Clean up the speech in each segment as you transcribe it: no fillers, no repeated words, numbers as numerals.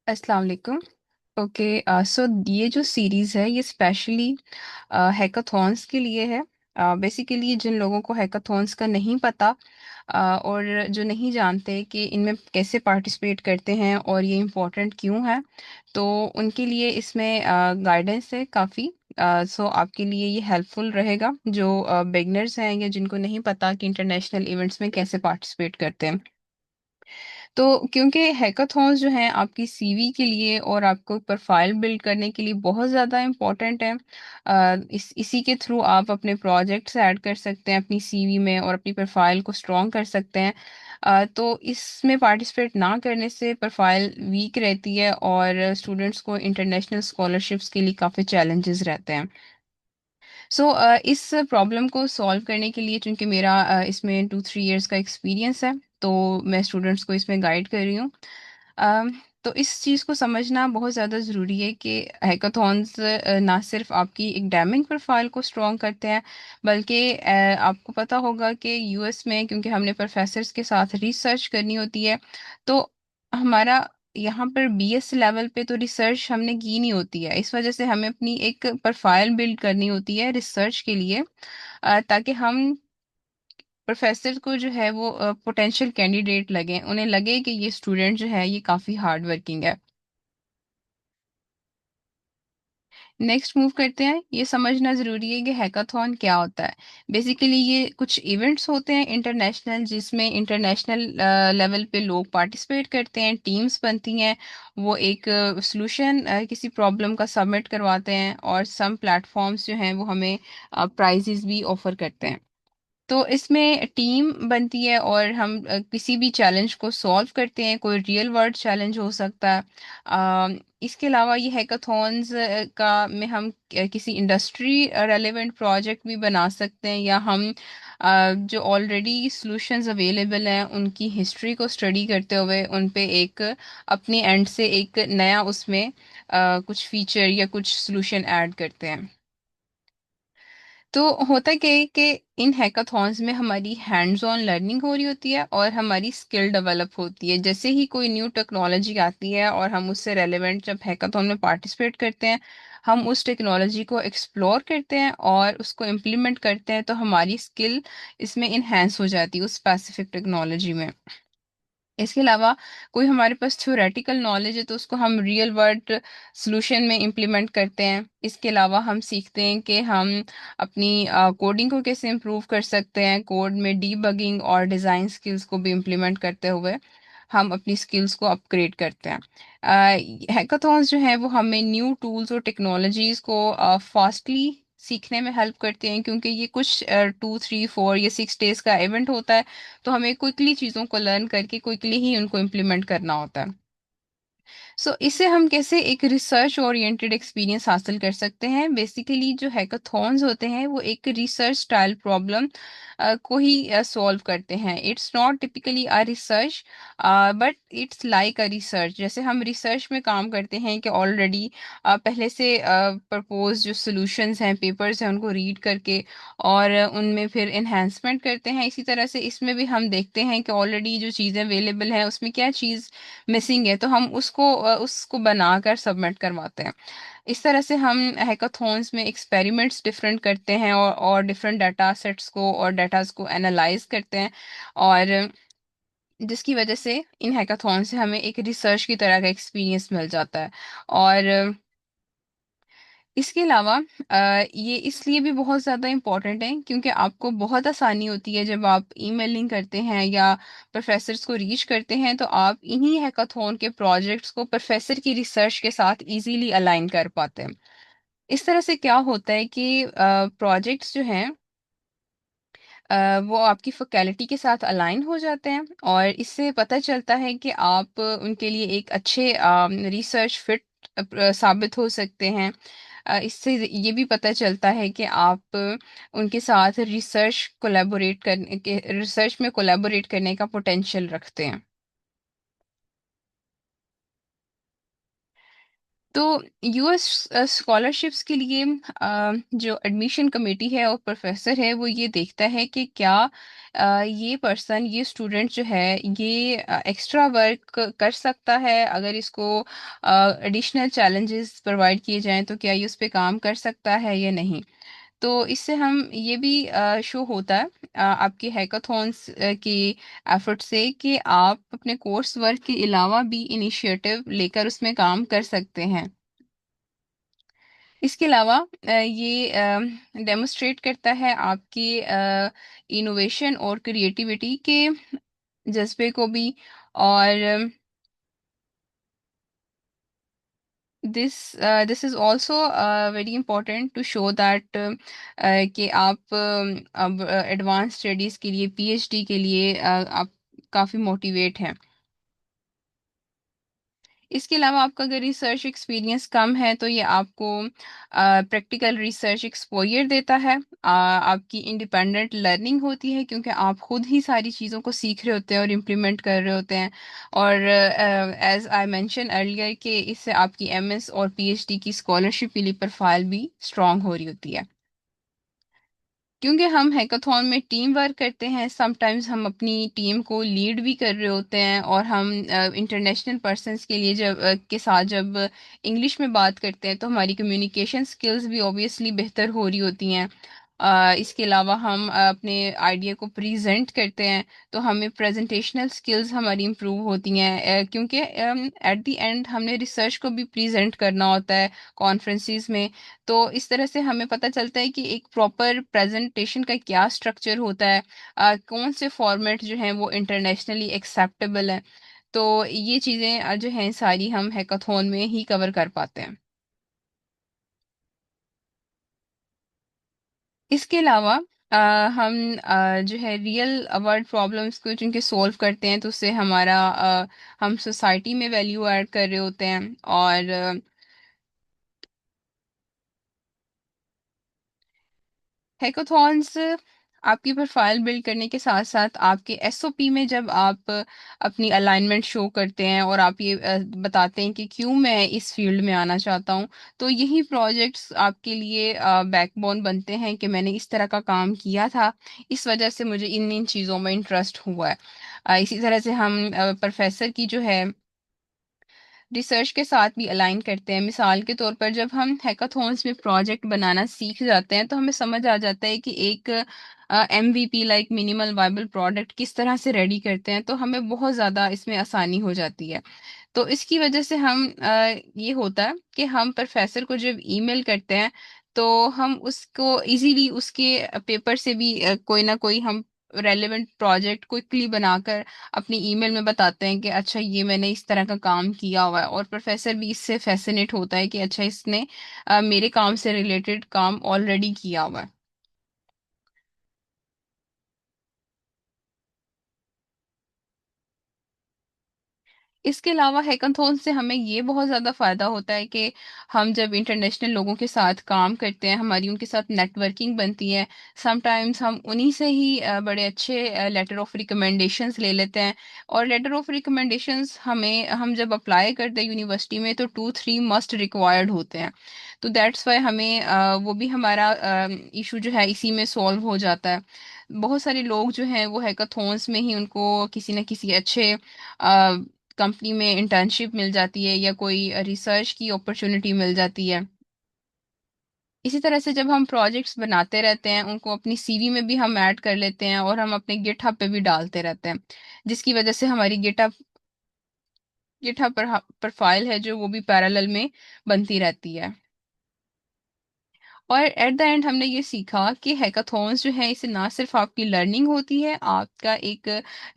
अस्सलाम वालेकुम। ओके। सो ये जो सीरीज़ है ये स्पेशली हैकाथॉन्स के लिए है। बेसिकली जिन लोगों को हैकाथॉन्स का नहीं पता और जो नहीं जानते कि इनमें कैसे पार्टिसिपेट करते हैं और ये इम्पोर्टेंट क्यों है, तो उनके लिए इसमें गाइडेंस है काफ़ी। सो आपके लिए ये हेल्पफुल रहेगा जो बिगनर्स हैं या जिनको नहीं पता कि इंटरनेशनल इवेंट्स में कैसे पार्टिसिपेट करते हैं। तो क्योंकि हैकाथॉन्स जो हैं आपकी सीवी के लिए और आपको प्रोफाइल बिल्ड करने के लिए बहुत ज़्यादा इम्पोर्टेंट है। इसी के थ्रू आप अपने प्रोजेक्ट्स ऐड कर सकते हैं अपनी सीवी में और अपनी प्रोफाइल को स्ट्रॉन्ग कर सकते हैं। तो इसमें पार्टिसिपेट ना करने से प्रोफाइल वीक रहती है और स्टूडेंट्स को इंटरनेशनल स्कॉलरशिप्स के लिए काफ़ी चैलेंजेस रहते हैं। सो इस प्रॉब्लम को सॉल्व करने के लिए, चूंकि मेरा इसमें 2-3 इयर्स का एक्सपीरियंस है, तो मैं स्टूडेंट्स को इसमें गाइड कर रही हूँ। तो इस चीज़ को समझना बहुत ज़्यादा ज़रूरी है कि हैकाथॉन्स ना सिर्फ आपकी एकेडमिक प्रोफाइल को स्ट्रॉन्ग करते हैं, बल्कि आपको पता होगा कि यूएस में क्योंकि हमने प्रोफेसर्स के साथ रिसर्च करनी होती है, तो हमारा यहाँ पर बीएस लेवल पे तो रिसर्च हमने की नहीं होती है। इस वजह से हमें अपनी एक प्रोफाइल बिल्ड करनी होती है रिसर्च के लिए, ताकि हम प्रोफेसर को जो है वो पोटेंशियल कैंडिडेट लगे, उन्हें लगे कि ये स्टूडेंट जो है ये काफ़ी हार्ड वर्किंग है। नेक्स्ट मूव करते हैं। ये समझना ज़रूरी है कि हैकाथॉन क्या होता है। बेसिकली ये कुछ इवेंट्स होते हैं इंटरनेशनल, जिसमें इंटरनेशनल लेवल पे लोग पार्टिसिपेट करते हैं, टीम्स बनती हैं। वो एक सॉल्यूशन किसी प्रॉब्लम का सबमिट करवाते हैं और सम प्लेटफॉर्म्स जो हैं वो हमें प्राइजेस भी ऑफर करते हैं। तो इसमें टीम बनती है और हम किसी भी चैलेंज को सॉल्व करते हैं। कोई रियल वर्ल्ड चैलेंज हो सकता है। इसके अलावा ये हैकाथॉन्स का में हम किसी इंडस्ट्री रेलेवेंट प्रोजेक्ट भी बना सकते हैं, या हम जो ऑलरेडी सॉल्यूशंस अवेलेबल हैं उनकी हिस्ट्री को स्टडी करते हुए उन पे एक अपने एंड से एक नया उसमें कुछ फीचर या कुछ सॉल्यूशन ऐड करते हैं। तो होता क्या है कि इन हैकाथॉन्स में हमारी हैंड्स ऑन लर्निंग हो रही होती है और हमारी स्किल डेवलप होती है। जैसे ही कोई न्यू टेक्नोलॉजी आती है और हम उससे रेलेवेंट जब हैकाथॉन में पार्टिसिपेट करते हैं, हम उस टेक्नोलॉजी को एक्सप्लोर करते हैं और उसको इम्प्लीमेंट करते हैं, तो हमारी स्किल इसमें इन्हेंस हो जाती है उस स्पेसिफिक टेक्नोलॉजी में। इसके अलावा कोई हमारे पास थ्योरेटिकल नॉलेज है तो उसको हम रियल वर्ल्ड सॉल्यूशन में इम्प्लीमेंट करते हैं। इसके अलावा हम सीखते हैं कि हम अपनी कोडिंग को कैसे इम्प्रूव कर सकते हैं। कोड में डीबगिंग और डिज़ाइन स्किल्स को भी इम्प्लीमेंट करते हुए हम अपनी स्किल्स को अपग्रेड करते हैं। हैकाथॉन्स जो हैं वो हमें न्यू टूल्स और टेक्नोलॉजीज को फास्टली सीखने में हेल्प करते हैं, क्योंकि ये कुछ 2-3-4 या 6 डेज का इवेंट होता है। तो हमें क्विकली चीज़ों को लर्न करके क्विकली ही उनको इम्प्लीमेंट करना होता है। सो इससे हम कैसे एक रिसर्च ओरिएंटेड एक्सपीरियंस हासिल कर सकते हैं। बेसिकली जो हैकाथॉन्स होते हैं वो एक रिसर्च स्टाइल प्रॉब्लम को ही सॉल्व करते हैं। It's not typically a research, but it's like a research. जैसे हम रिसर्च में काम करते हैं कि ऑलरेडी पहले से प्रपोज जो सॉल्यूशंस हैं, पेपर्स हैं, उनको रीड करके और उनमें फिर एनहांसमेंट करते हैं। इसी तरह से इसमें भी हम देखते हैं कि ऑलरेडी जो चीज़ें अवेलेबल हैं उसमें क्या चीज़ मिसिंग है, तो हम उसको बनाकर सबमिट करवाते हैं। इस तरह से हम हैकाथॉन्स में एक्सपेरिमेंट्स डिफरेंट करते हैं और डिफरेंट डाटा सेट्स को और डाटास को एनालाइज करते हैं, और जिसकी वजह से इन हैकाथॉन से हमें एक रिसर्च की तरह का एक्सपीरियंस मिल जाता है। और इसके अलावा ये इसलिए भी बहुत ज़्यादा इम्पोर्टेंट है क्योंकि आपको बहुत आसानी होती है जब आप ईमेलिंग करते हैं या प्रोफेसर्स को रीच करते हैं, तो आप इन्हीं हैकाथॉन के प्रोजेक्ट्स को प्रोफेसर की रिसर्च के साथ इजीली अलाइन कर पाते हैं। इस तरह से क्या होता है कि प्रोजेक्ट्स जो हैं वो आपकी फैकल्टी के साथ अलाइन हो जाते हैं, और इससे पता चलता है कि आप उनके लिए एक अच्छे रिसर्च फिट साबित हो सकते हैं। इससे ये भी पता चलता है कि आप उनके साथ रिसर्च में कोलैबोरेट करने का पोटेंशियल रखते हैं। तो यूएस स्कॉलरशिप्स के लिए जो एडमिशन कमेटी है और प्रोफेसर है वो ये देखता है कि क्या ये पर्सन ये स्टूडेंट जो है ये एक्स्ट्रा वर्क कर सकता है, अगर इसको एडिशनल चैलेंजेस प्रोवाइड किए जाएं तो क्या ये उस पे काम कर सकता है या नहीं। तो इससे हम ये भी शो होता है आपके हैकाथॉन्स की एफर्ट से कि आप अपने कोर्स वर्क के अलावा भी इनिशिएटिव लेकर उसमें काम कर सकते हैं। इसके अलावा ये डेमोस्ट्रेट करता है आपकी इनोवेशन और क्रिएटिविटी के जज्बे को भी। और this is also very important to show that कि आप अब एडवांस स्टडीज के लिए पीएचडी के लिए आप काफ़ी मोटिवेट हैं। इसके अलावा आपका अगर रिसर्च एक्सपीरियंस कम है तो ये आपको प्रैक्टिकल रिसर्च एक्सपोजर देता है। आपकी इंडिपेंडेंट लर्निंग होती है क्योंकि आप खुद ही सारी चीज़ों को सीख रहे होते हैं और इम्प्लीमेंट कर रहे होते हैं। और एज आई मेंशन अर्लियर कि इससे आपकी एमएस और पीएचडी की स्कॉलरशिप के लिए प्रोफाइल भी स्ट्रांग हो रही होती है। क्योंकि हम हैकाथॉन में टीम वर्क करते हैं, समटाइम्स हम अपनी टीम को लीड भी कर रहे होते हैं और हम इंटरनेशनल पर्सन्स के लिए के साथ जब इंग्लिश में बात करते हैं तो हमारी कम्युनिकेशन स्किल्स भी ऑब्वियसली बेहतर हो रही होती हैं। इसके अलावा हम अपने आइडिया को प्रेजेंट करते हैं तो हमें प्रेजेंटेशनल स्किल्स हमारी इम्प्रूव होती हैं, क्योंकि एट द एंड हमने रिसर्च को भी प्रेजेंट करना होता है कॉन्फ्रेंसिस में। तो इस तरह से हमें पता चलता है कि एक प्रॉपर प्रेजेंटेशन का क्या स्ट्रक्चर होता है, कौन से फॉर्मेट जो हैं वो इंटरनेशनली एक्सेप्टेबल है। तो ये चीज़ें जो हैं सारी हम हैकाथॉन में ही कवर कर पाते हैं। इसके अलावा हम जो है रियल वर्ल्ड प्रॉब्लम्स को जिनके सॉल्व करते हैं तो उससे हमारा हम सोसाइटी में वैल्यू ऐड कर रहे होते हैं। और हैकाथॉन्स आपकी प्रोफाइल बिल्ड करने के साथ साथ आपके एसओपी में जब आप अपनी अलाइनमेंट शो करते हैं और आप ये बताते हैं कि क्यों मैं इस फील्ड में आना चाहता हूं, तो यही प्रोजेक्ट्स आपके लिए बैकबोन बनते हैं कि मैंने इस तरह का काम किया था, इस वजह से मुझे इन इन चीज़ों में इंटरेस्ट हुआ है। इसी तरह से हम प्रोफेसर की जो है रिसर्च के साथ भी अलाइन करते हैं। मिसाल के तौर पर जब हम हैकाथॉन्स में प्रोजेक्ट बनाना सीख जाते हैं तो हमें समझ आ जाता है कि एक MVP like minimal viable product किस तरह से रेडी करते हैं, तो हमें बहुत ज़्यादा इसमें आसानी हो जाती है। तो इसकी वजह से हम ये होता है कि हम प्रोफेसर को जब ईमेल करते हैं तो हम उसको इजीली उसके पेपर से भी कोई ना कोई हम रेलेवेंट प्रोजेक्ट क्विकली बनाकर अपनी ईमेल में बताते हैं कि अच्छा ये मैंने इस तरह का काम किया हुआ है, और प्रोफेसर भी इससे फैसिनेट होता है कि अच्छा इसने मेरे काम से रिलेटेड काम ऑलरेडी किया हुआ है। इसके अलावा हैकाथॉन से हमें ये बहुत ज़्यादा फ़ायदा होता है कि हम जब इंटरनेशनल लोगों के साथ काम करते हैं हमारी उनके साथ नेटवर्किंग बनती है। समटाइम्स हम उन्हीं से ही बड़े अच्छे लेटर ऑफ रिकमेंडेशंस ले लेते हैं। और लेटर ऑफ रिकमेंडेशंस हमें हम जब अप्लाई करते हैं यूनिवर्सिटी में तो 2-3 मस्ट रिक्वायर्ड होते हैं। तो दैट्स वाई हमें वो भी हमारा इशू जो है इसी में सॉल्व हो जाता है। बहुत सारे लोग जो हैं वो हैकाथॉन्स में ही उनको किसी न किसी अच्छे कंपनी में इंटर्नशिप मिल जाती है या कोई रिसर्च की अपॉर्चुनिटी मिल जाती है। इसी तरह से जब हम प्रोजेक्ट्स बनाते रहते हैं उनको अपनी सीवी में भी हम ऐड कर लेते हैं और हम अपने गिटहब पे भी डालते रहते हैं, जिसकी वजह से हमारी गिटहब गिटहब प्रोफाइल है जो वो भी पैरेलल में बनती रहती है। और एट द एंड हमने ये सीखा कि हैकाथॉन्स जो है इससे ना सिर्फ आपकी लर्निंग होती है, आपका एक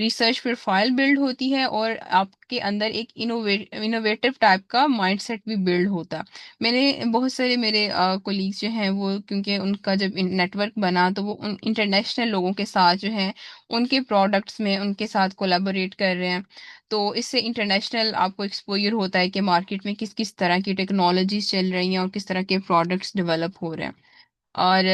रिसर्च प्रोफाइल बिल्ड होती है और आपके अंदर एक इनोवेटिव टाइप का माइंडसेट भी बिल्ड होता है। मैंने बहुत सारे मेरे कोलीग्स जो हैं वो क्योंकि उनका जब नेटवर्क बना तो वो उन इंटरनेशनल लोगों के साथ जो है उनके प्रोडक्ट्स में उनके साथ कोलैबोरेट कर रहे हैं। तो इससे इंटरनेशनल आपको एक्सपोजर होता है कि मार्केट में किस किस तरह की टेक्नोलॉजीज चल रही हैं और किस तरह के प्रोडक्ट्स डेवलप हो रहे हैं। और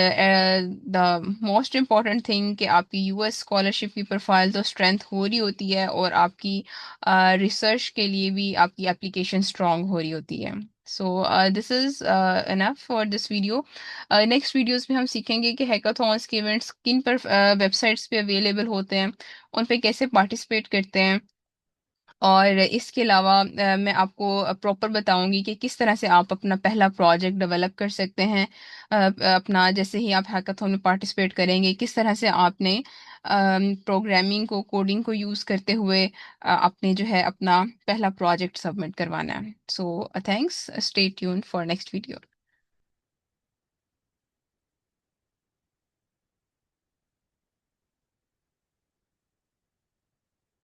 द मोस्ट इम्पॉर्टेंट थिंग कि आपकी यूएस स्कॉलरशिप की प्रोफाइल तो स्ट्रेंथ हो रही होती है, और आपकी रिसर्च के लिए भी आपकी एप्लीकेशन स्ट्रांग हो रही होती है। So this is enough for this video. Next videos में हम सीखेंगे कि हैकाथॉन्स के इवेंट्स किन पर वेबसाइट्स पे अवेलेबल होते हैं, उन पे कैसे पार्टिसिपेट करते हैं, और इसके अलावा मैं आपको प्रॉपर बताऊंगी कि किस तरह से आप अपना पहला प्रोजेक्ट डेवलप कर सकते हैं। अपना जैसे ही आप हैकाथॉन में पार्टिसिपेट करेंगे, किस तरह से आपने प्रोग्रामिंग को, कोडिंग को यूज़ करते हुए आपने जो है अपना पहला प्रोजेक्ट सबमिट करवाना है। So thanks, stay tuned for next video.